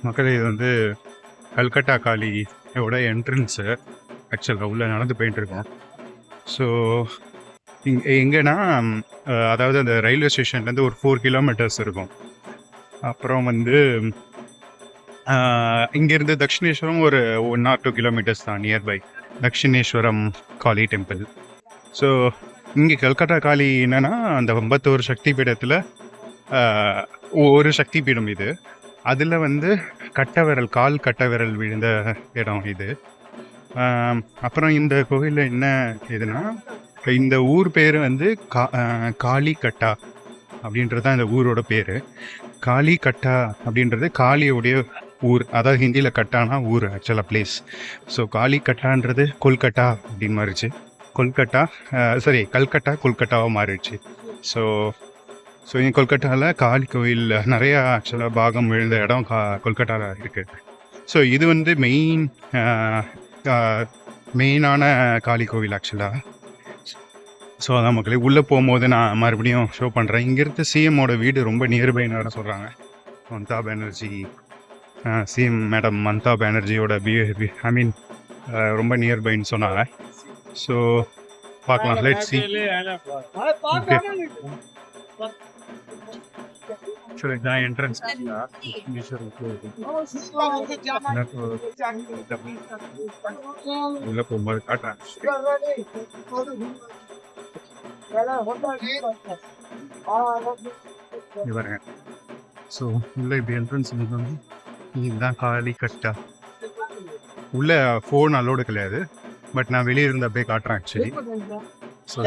மக்களே இது வந்து கல்கட்டா காளியோட என்ட்ரன்ஸு. ஆக்சுவலாக உள்ளே நடந்து போயிட்டு இருக்கோம். ஸோ எங்கன்னா அதாவது அந்த ரயில்வே ஸ்டேஷன்லேருந்து ஒரு 4 கிலோமீட்டர்ஸ் இருக்கும். அப்புறம் வந்து இங்கேருந்து தக்ஷிணேஸ்வரம் ஒரு 1 or 2 கிலோமீட்டர்ஸ் தான் நியர்பை தக்ஷிணேஸ்வரம் காளி டெம்பிள். ஸோ இங்கே கல்கட்டா காளி என்னென்னா அந்த 51 சக்தி பீடத்தில் ஒரு சக்தி பீடம் இது. அதில் வந்து கட்டவிரல் கால் கட்டவிரல் விழுந்த இடம் இது. அப்புறம் இந்த கோவிலில் என்ன இதுன்னா, இந்த ஊர் பேர் வந்து காளிகட்டா அப்படின்றது தான் இந்த ஊரோட பேர். காளிகட்டா அப்படின்றது காளியோடைய ஊர், அதாவது ஹிந்தியில் கட்டானா ஊர், ஆக்சுவலாக பிளேஸ். ஸோ காளிகட்டான்றது கொல்கட்டா அப்படின்னு மாறிடுச்சு. கல்கட்டா கொல்கட்டாவாக மாறிடுச்சு. ஸோ இங்கே கொல்கட்டாவில் காளி கோவில் நிறையா ஆக்சுவலாக பாகம் விழுந்த இடம் கொல்கட்டாவில் இருக்குது. ஸோ இது வந்து மெயினான காளி கோவில் ஆக்சுவலாக. ஸோ அதான் மக்களே, உள்ளே போகும்போது நான் மறுபடியும் ஷோ பண்ணுறேன். இங்கேருந்து சிஎம்மோட வீடு ரொம்ப நியர்பைன்னு சொல்கிறாங்க. மம்தா பானர்ஜி, சிஎம் மேடம் மம்தா பானர்ஜியோட ரொம்ப நியர்பைன்னு சொன்னாங்க. ஸோ பார்க்கலாம், லெட்ஸ் see. சரி, இதான் என்ட்ரன்ஸ். உள்ள போகும்போது காட்டுறேன். பாருங்க. ஸோ உள்ள இப்படி என்ட்ரன்ஸ் இதுதான் காளிகட்டா. உள்ள ஃபோன் அலோடு கிடையாது, பட் நான் வெளியே இருந்து அப்படியே காட்டுறேன் ஆக்சுவலி. ஸோ